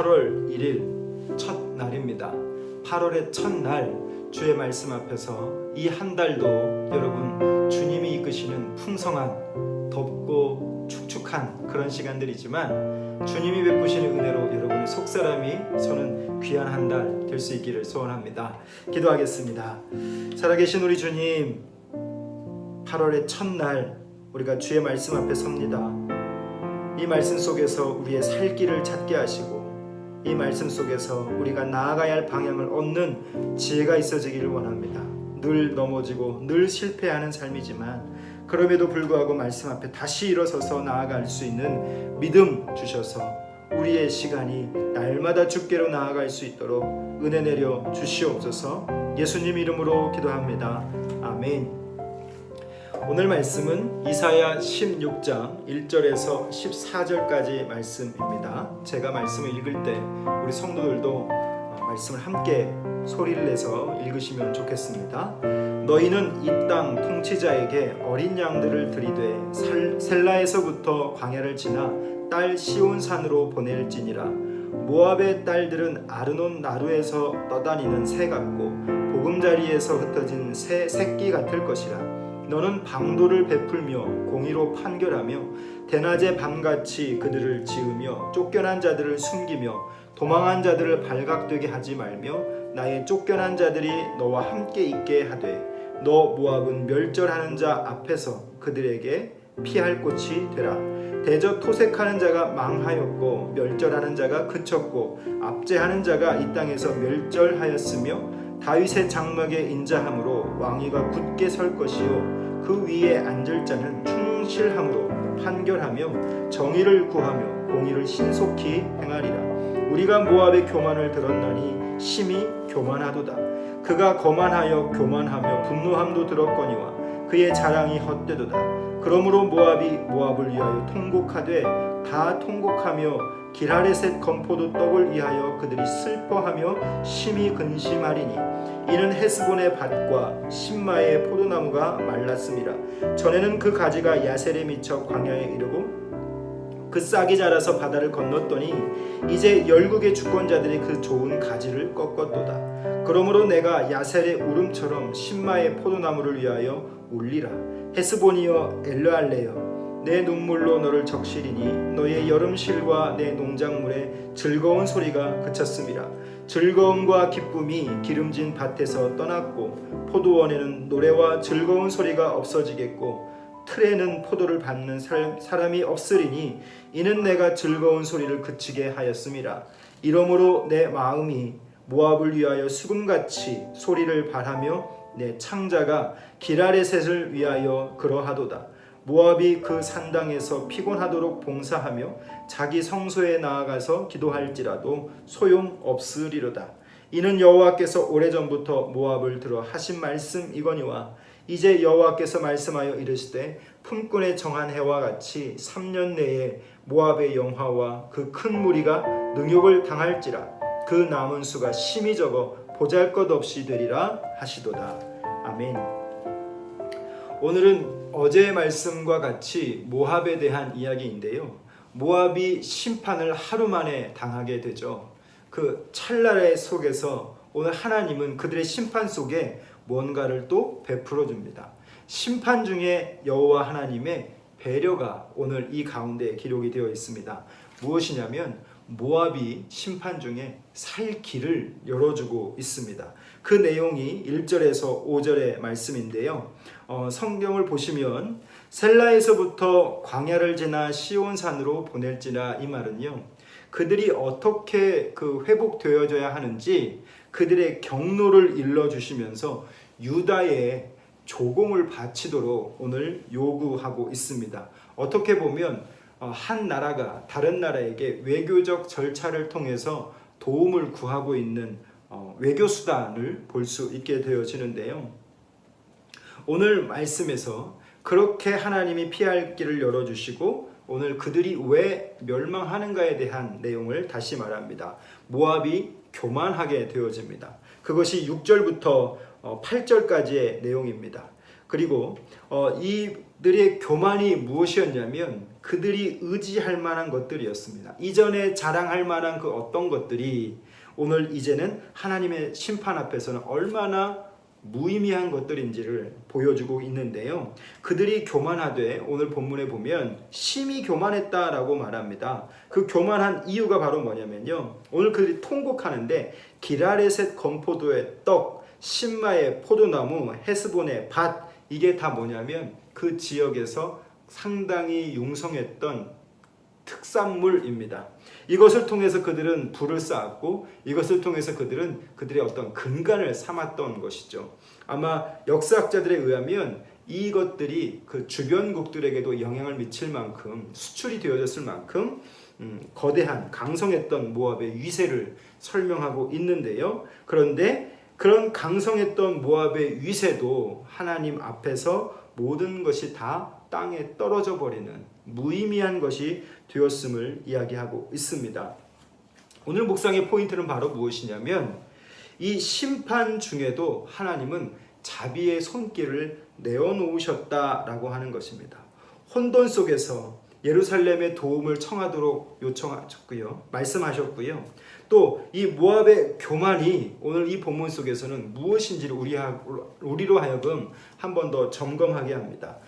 8월 1일 첫날입니다. 8월의 첫날 주의 말씀 앞에서 이 한 달도 여러분 주님이 이끄시는 풍성한 덥고 축축한 그런 시간들이지만 주님이 베푸시는 은혜로 여러분의 속사람이 서는 귀한 한 달 될 수 있기를 소원합니다. 기도하겠습니다. 살아계신 우리 주님, 8월의 첫날 우리가 주의 말씀 앞에 섭니다. 이 말씀 속에서 우리의 살 길을 찾게 하시고 이 말씀 속에서 우리가 나아가야 할 방향을 얻는 지혜가 있어지기를 원합니다. 늘 넘어지고 늘 실패하는 삶이지만 그럼에도 불구하고 말씀 앞에 다시 일어서서 나아갈 수 있는 믿음 주셔서 우리의 시간이 날마다 주께로 나아갈 수 있도록 은혜 내려 주시옵소서. 예수님 이름으로 기도합니다. 아멘. 오늘 말씀은 이사야 16장 1절에서 14절까지 말씀입니다. 제가 말씀을 읽을 때 우리 성도들도 말씀을 함께 소리를 내서 읽으시면 좋겠습니다. 너희는 이 땅 통치자에게 어린 양들을 들이되 셀라에서부터 광야를 지나 딸 시온산으로 보낼지니라. 모압의 딸들은 아르논 나루에서 떠다니는 새 같고 보금자리에서 흩어진 새 새끼 같을 것이라. 너는 방도를 베풀며 공의로 판결하며 대낮에 밤같이 그들을 지으며 쫓겨난 자들을 숨기며 도망한 자들을 발각되게 하지 말며 나의 쫓겨난 자들이 너와 함께 있게 하되 너 모압은 멸절하는 자 앞에서 그들에게 피할 곳이 되라. 대저 토색하는 자가 망하였고 멸절하는 자가 그쳤고 압제하는 자가 이 땅에서 멸절하였으며 다윗의 장막에 인자함으로 왕위가 굳게 설 것이요 그 위에 앉을 자는 충실함으로 판결하며 정의를 구하며 공의를 신속히 행하리라. 우리가 모압의 교만을 들었나니 심히 교만하도다. 그가 거만하여 교만하며 분노함도 들었거니와 그의 자랑이 헛되도다. 그러므로 모압이 모압을 위하여 통곡하되 다 통곡하며 기라레셋 건포도 떡을 위하여 그들이 슬퍼하며 심히 근심하리니 이는 헤스본의 밭과 신마의 포도나무가 말랐음이라. 전에는 그 가지가 야셀에 미쳐 광야에 이르고 그 싹이 자라서 바다를 건넜더니 이제 열국의 주권자들이 그 좋은 가지를 꺾었도다. 그러므로 내가 야셀의 울음처럼 신마의 포도나무를 위하여 울리라. 헤스본이여 엘르알레여 내 눈물로 너를 적시리니 너의 여름실과 내 농작물의 즐거운 소리가 그쳤음이라. 즐거움과 기쁨이 기름진 밭에서 떠났고 포도원에는 노래와 즐거운 소리가 없어지겠고 틀에는 포도를 받는 사람이 없으리니 이는 내가 즐거운 소리를 그치게 하였음이라. 이러므로 내 마음이 모압을 위하여 수금같이 소리를 발하며 내 창자가 기라레셋을 위하여 그러하도다. 모압이 그 산당에서 피곤하도록 봉사하며 자기 성소에 나아가서 기도할지라도 소용없으리로다. 이는 여호와께서 오래전부터 모압을 들어 하신 말씀이거니와 이제 여호와께서 말씀하여 이르시되 품꾼의 정한 해와 같이 3년 내에 모압의 영화와 그 큰 무리가 능욕을 당할지라. 그 남은 수가 심히 적어 보잘것없이 되리라 하시도다. 아멘. 오늘은 어제의 말씀과 같이 모압에 대한 이야기인데요. 모압이 심판을 하루 만에 당하게 되죠. 그 찰나의 속에서 오늘 하나님은 그들의 심판 속에 뭔가를 또 베풀어 줍니다. 심판 중에 여호와 하나님의 배려가 오늘 이 가운데 기록이 되어 있습니다. 무엇이냐면 모압이 심판 중에 살 길을 열어주고 있습니다. 그 내용이 1절에서 5절의 말씀인데요. 성경을 보시면 셀라에서부터 광야를 지나 시온산으로 보낼지라, 이 말은요, 그들이 어떻게 회복되어져야 하는지 그들의 경로를 일러주시면서 유다에 조공을 바치도록 오늘 요구하고 있습니다. 어떻게 보면 한 나라가 다른 나라에게 외교적 절차를 통해서 도움을 구하고 있는 외교 수단을 볼 수 있게 되어지는데요. 오늘 말씀에서 그렇게 하나님이 피할 길을 열어주시고 오늘 그들이 왜 멸망하는가에 대한 내용을 다시 말합니다. 모압이 교만하게 되어집니다. 그것이 6절부터 8절까지의 내용입니다. 그리고 이 그들의 교만이 무엇이었냐면 그들이 의지할 만한 것들이었습니다. 이전에 자랑할 만한 그 어떤 것들이 오늘 이제는 하나님의 심판 앞에서는 얼마나 무의미한 것들인지를 보여주고 있는데요. 그들이 교만하되 오늘 본문에 보면 심히 교만했다라고 말합니다. 그 교만한 이유가 바로 뭐냐면요. 오늘 그들이 통곡하는데 기라레셋 건포도의 떡, 신마의 포도나무, 헤스본의 밭, 이게 다 뭐냐면 그 지역에서 상당히 융성했던 특산물입니다. 이것을 통해서 그들은 부를 쌓았고 이것을 통해서 그들은 그들의 어떤 근간을 삼았던 것이죠. 아마 역사학자들에 의하면 이것들이 그 주변국들에게도 영향을 미칠 만큼 수출이 되어졌을 만큼 거대한 강성했던 모압의 위세를 설명하고 있는데요. 그런데 그런 강성했던 모압의 위세도 하나님 앞에서 모든 것이 다 땅에 떨어져 버리는 무의미한 것이 되었음을 이야기하고 있습니다. 오늘 묵상의 포인트는 바로 무엇이냐면 이 심판 중에도 하나님은 자비의 손길을 내어놓으셨다라고 하는 것입니다. 혼돈 속에서 예루살렘의 도움을 청하도록 요청하셨고요. 말씀하셨고요. 또 이 모압의 교만이 오늘 이 본문 속에서는 무엇인지를 우리로 하여금 한 번 더 점검하게 합니다.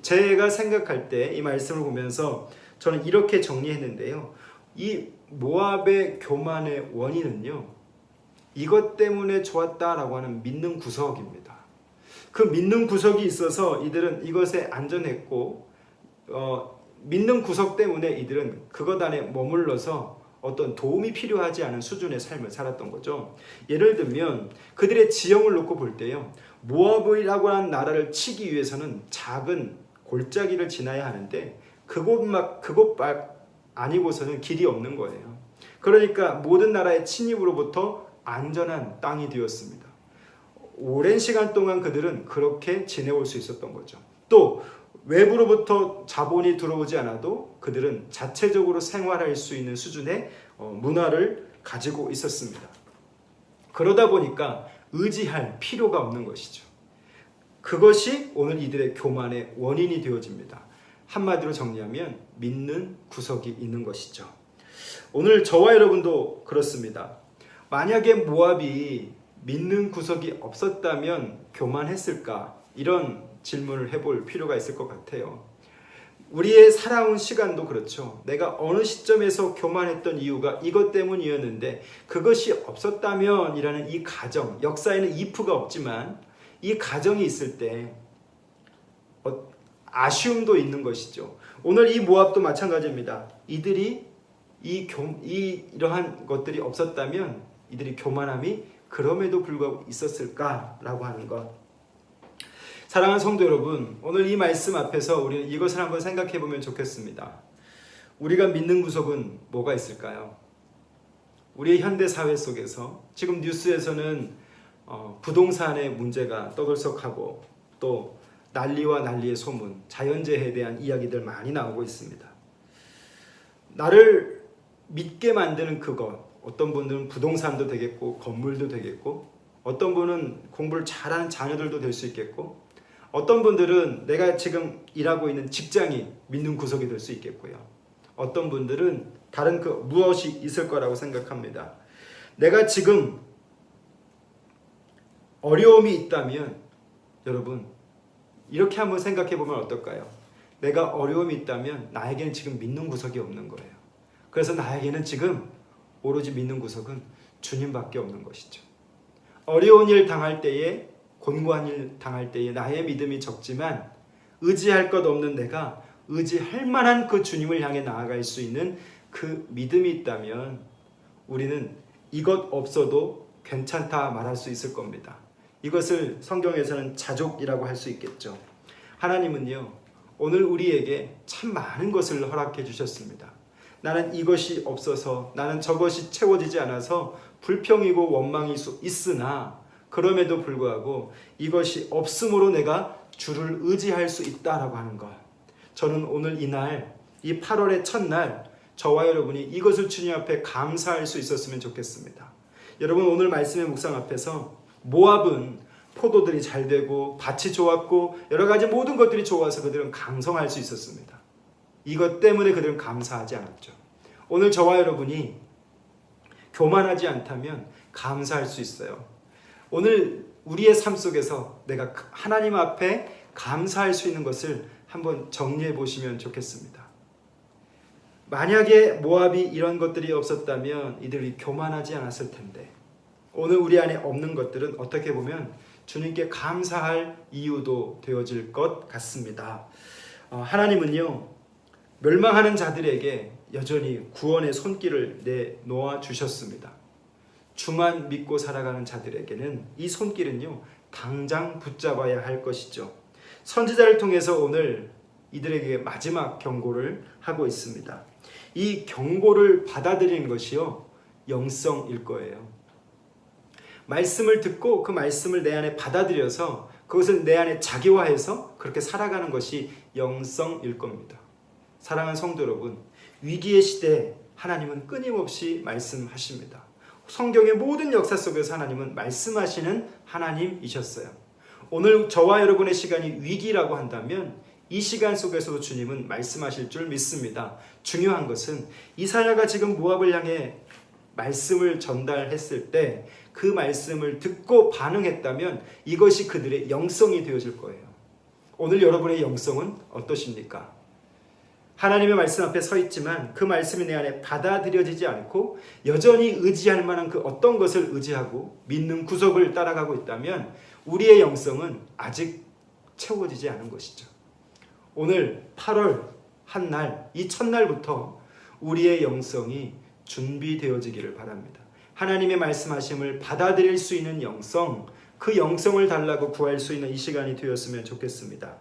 제가 생각할 때 이 말씀을 보면서 저는 이렇게 정리했는데요. 이 모압의 교만의 원인은요. 이것 때문에 좋았다라고 하는 믿는 구석입니다. 그 믿는 구석이 있어서 이들은 이것에 안전했고 믿는 구석 때문에 이들은 그것 안에 머물러서 어떤 도움이 필요하지 않은 수준의 삶을 살았던 거죠. 예를 들면 그들의 지형을 놓고 볼 때요. 모압이라고 하는 나라를 치기 위해서는 작은 골짜기를 지나야 하는데 그곳 아니고서는 길이 없는 거예요. 그러니까 모든 나라의 침입으로부터 안전한 땅이 되었습니다. 오랜 시간 동안 그들은 그렇게 지내올 수 있었던 거죠. 또 외부로부터 자본이 들어오지 않아도 그들은 자체적으로 생활할 수 있는 수준의 문화를 가지고 있었습니다. 그러다 보니까 의지할 필요가 없는 것이죠. 그것이 오늘 이들의 교만의 원인이 되어집니다. 한마디로 정리하면 믿는 구석이 있는 것이죠. 오늘 저와 여러분도 그렇습니다. 만약에 모압이 믿는 구석이 없었다면 교만했을까? 이런 질문을 해볼 필요가 있을 것 같아요. 우리의 살아온 시간도 그렇죠. 내가 어느 시점에서 교만했던 이유가 이것 때문이었는데 그것이 없었다면 이라는 이 가정, 역사에는 if가 없지만 이 가정이 있을 때 아쉬움도 있는 것이죠. 오늘 이 모압도 마찬가지입니다. 이들이 이러한 것들이 없었다면 이들이 교만함이 그럼에도 불구하고 있었을까라고 하는 것. 사랑하는 성도 여러분, 오늘 이 말씀 앞에서 우리는 이것을 한번 생각해 보면 좋겠습니다. 우리가 믿는 구석은 뭐가 있을까요? 우리의 현대 사회 속에서 지금 뉴스에서는 부동산의 문제가 떠들썩하고 또 난리와 난리의 소문, 자연재해에 대한 이야기들 많이 나오고 있습니다. 나를 믿게 만드는 그것, 어떤 분들은 부동산도 되겠고 건물도 되겠고 어떤 분은 공부를 잘하는 자녀들도 될 수 있겠고 어떤 분들은 내가 지금 일하고 있는 직장이 믿는 구석이 될 수 있겠고요. 어떤 분들은 다른 그 무엇이 있을 거라고 생각합니다. 내가 지금 어려움이 있다면 여러분 이렇게 한번 생각해 보면 어떨까요? 내가 어려움이 있다면 나에게는 지금 믿는 구석이 없는 거예요. 그래서 나에게는 지금 오로지 믿는 구석은 주님밖에 없는 것이죠. 어려운 일 당할 때에 곤고한 일 당할 때에 나의 믿음이 적지만 의지할 것 없는 내가 의지할 만한 그 주님을 향해 나아갈 수 있는 그 믿음이 있다면 우리는 이것 없어도 괜찮다 말할 수 있을 겁니다. 이것을 성경에서는 자족이라고 할 수 있겠죠. 하나님은요 오늘 우리에게 참 많은 것을 허락해 주셨습니다. 나는 이것이 없어서 나는 저것이 채워지지 않아서 불평이고 원망일 수 있으나 그럼에도 불구하고 이것이 없음으로 내가 주를 의지할 수 있다라고 하는 것. 저는 오늘 이날 이 8월의 첫날 저와 여러분이 이것을 주님 앞에 감사할 수 있었으면 좋겠습니다. 여러분 오늘 말씀의 묵상 앞에서 모압은 포도들이 잘 되고 밭이 좋았고 여러 가지 모든 것들이 좋아서 그들은 강성할 수 있었습니다. 이것 때문에 그들은 감사하지 않았죠. 오늘 저와 여러분이 교만하지 않다면 감사할 수 있어요. 오늘 우리의 삶 속에서 내가 하나님 앞에 감사할 수 있는 것을 한번 정리해 보시면 좋겠습니다. 만약에 모압이 이런 것들이 없었다면 이들이 교만하지 않았을 텐데, 오늘 우리 안에 없는 것들은 어떻게 보면 주님께 감사할 이유도 되어질 것 같습니다. 하나님은요, 멸망하는 자들에게 여전히 구원의 손길을 내놓아 주셨습니다. 주만 믿고 살아가는 자들에게는 이 손길은요, 당장 붙잡아야 할 것이죠. 선지자를 통해서 오늘 이들에게 마지막 경고를 하고 있습니다. 이 경고를 받아들이는 것이요, 영성일 거예요. 말씀을 듣고 그 말씀을 내 안에 받아들여서 그것을 내 안에 자기화해서 그렇게 살아가는 것이 영성일 겁니다. 사랑하는 성도 여러분, 위기의 시대에 하나님은 끊임없이 말씀하십니다. 성경의 모든 역사 속에서 하나님은 말씀하시는 하나님이셨어요. 오늘 저와 여러분의 시간이 위기라고 한다면 이 시간 속에서도 주님은 말씀하실 줄 믿습니다. 중요한 것은 이사야가 지금 모압을 향해 말씀을 전달했을 때 그 말씀을 듣고 반응했다면 이것이 그들의 영성이 되어질 거예요. 오늘 여러분의 영성은 어떠십니까? 하나님의 말씀 앞에 서 있지만 그 말씀이 내 안에 받아들여지지 않고 여전히 의지할 만한 그 어떤 것을 의지하고 믿는 구석을 따라가고 있다면 우리의 영성은 아직 채워지지 않은 것이죠. 오늘 8월 한 날, 이 첫날부터 우리의 영성이 준비되어지기를 바랍니다. 하나님의 말씀하심을 받아들일 수 있는 영성, 그 영성을 달라고 구할 수 있는 이 시간이 되었으면 좋겠습니다.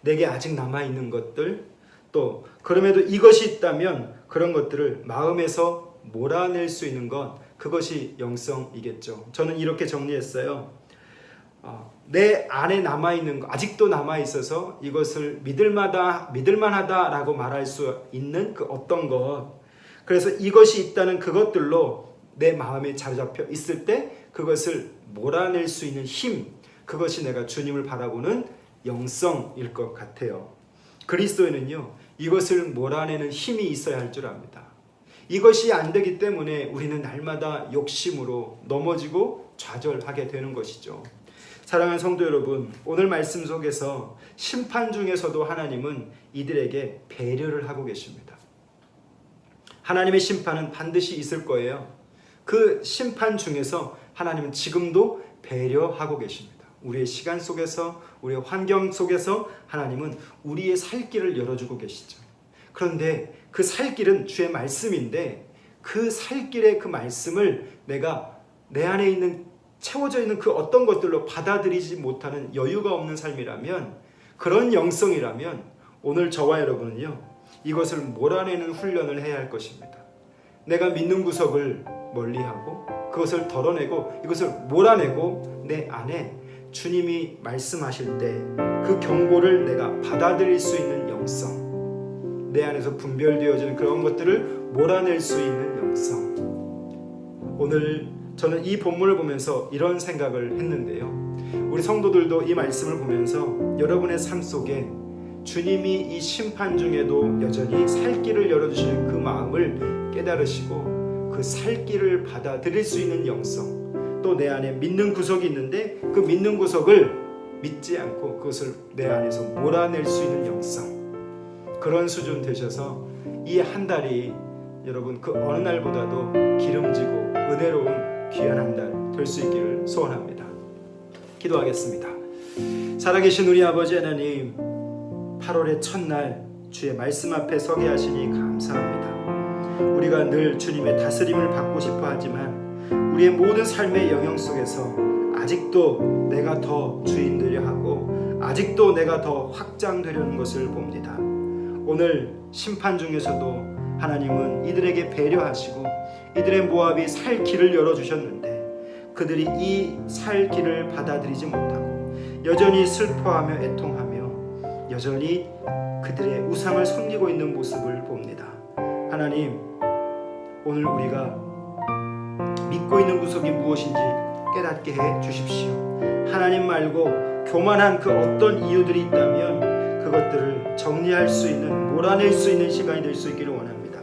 내게 아직 남아있는 것들, 또 그럼에도 이것이 있다면 그런 것들을 마음에서 몰아낼 수 있는 것, 그것이 영성이겠죠. 저는 이렇게 정리했어요. 내 안에 남아있는 것, 아직도 남아있어서 이것을 믿을만하다라고 말할 수 있는 그 어떤 것, 그래서 이것이 있다는 그것들로 내 마음에 자리잡혀 있을 때 그것을 몰아낼 수 있는 힘, 그것이 내가 주님을 바라보는 영성일 것 같아요. 그리스도인은요, 이것을 몰아내는 힘이 있어야 할 줄 압니다. 이것이 안 되기 때문에 우리는 날마다 욕심으로 넘어지고 좌절하게 되는 것이죠. 사랑하는 성도 여러분, 오늘 말씀 속에서 심판 중에서도 하나님은 이들에게 배려를 하고 계십니다. 하나님의 심판은 반드시 있을 거예요. 그 심판 중에서 하나님은 지금도 배려하고 계십니다. 우리의 시간 속에서, 우리의 환경 속에서 하나님은 우리의 살 길을 열어주고 계시죠. 그런데 그 살 길은 주의 말씀인데 그 살 길의 그 말씀을 내가 내 안에 있는 채워져 있는 그 어떤 것들로 받아들이지 못하는 여유가 없는 삶이라면, 그런 영성이라면 오늘 저와 여러분은요, 이것을 몰아내는 훈련을 해야 할 것입니다. 내가 믿는 구석을 멀리하고 그것을 덜어내고 이것을 몰아내고 내 안에 주님이 말씀하실 때 그 경고를 내가 받아들일 수 있는 영성, 내 안에서 분별되어지는 그런 것들을 몰아낼 수 있는 영성. 오늘 저는 이 본문을 보면서 이런 생각을 했는데요, 우리 성도들도 이 말씀을 보면서 여러분의 삶 속에 주님이 이 심판 중에도 여전히 살 길을 열어주시는 그 마음을 깨달으시고 그 살 길을 받아들일 수 있는 영성, 또 내 안에 믿는 구석이 있는데 그 믿는 구석을 믿지 않고 그것을 내 안에서 몰아낼 수 있는 영성, 그런 수준 되셔서 이 한 달이 여러분 그 어느 날보다도 기름지고 은혜로운 귀한 한 달 될 수 있기를 소원합니다. 기도하겠습니다. 살아계신 우리 아버지 하나님, 8월의 첫날 주의 말씀 앞에 서게 하시니 감사합니다. 우리가 늘 주님의 다스림을 받고 싶어 하지만 우리의 모든 삶의 영역 속에서 아직도 내가 더 주인 되려 하고 아직도 내가 더 확장되려는 것을 봅니다. 오늘 심판 중에서도 하나님은 이들에게 배려하시고 이들의 모압이 살 길을 열어주셨는데 그들이 이 살 길을 받아들이지 못하고 여전히 슬퍼하며 애통하며 여전히 그들의 우상을 섬기고 있는 모습을 봅니다. 하나님, 오늘 우리가 믿고 있는 구석이 무엇인지 깨닫게 해 주십시오. 하나님 말고 교만한 그 어떤 이유들이 있다면 그것들을 정리할 수 있는, 몰아낼 수 있는 시간이 될 수 있기를 원합니다.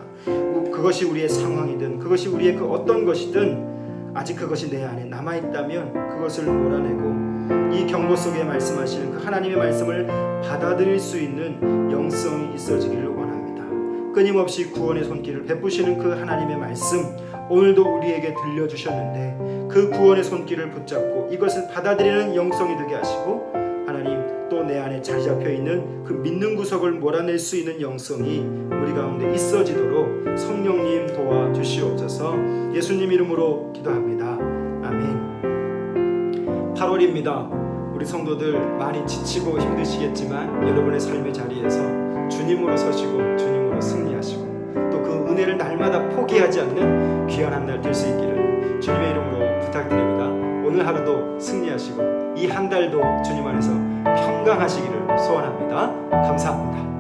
그것이 우리의 상황이든 그것이 우리의 그 어떤 것이든 아직 그것이 내 안에 남아있다면 그것을 몰아내고 이 경고 속에 말씀하시는 그 하나님의 말씀을 받아들일 수 있는 영성이 있어지기를 원합니다. 끊임없이 구원의 손길을 베푸시는 그 하나님의 말씀, 오늘도 우리에게 들려주셨는데 그 구원의 손길을 붙잡고 이것을 받아들이는 영성이 되게 하시고, 하나님 또 내 안에 자리 잡혀 있는 그 믿는 구석을 몰아낼 수 있는 영성이 우리 가운데 있어지도록 성령님 도와주시옵소서. 예수님 이름으로 기도합니다. 아멘. 8월입니다. 우리 성도들 많이 지치고 힘드시겠지만 여러분의 삶의 자리에서 주님으로 서시고 주님으로 승리하시고 또 그 은혜를 날마다 포기하지 않는 귀한 한 날 될 수 있기를 주님의 이름으로 부탁드립니다. 오늘 하루도 승리하시고 이 한 달도 주님 안에서 평강하시기를 소원합니다. 감사합니다.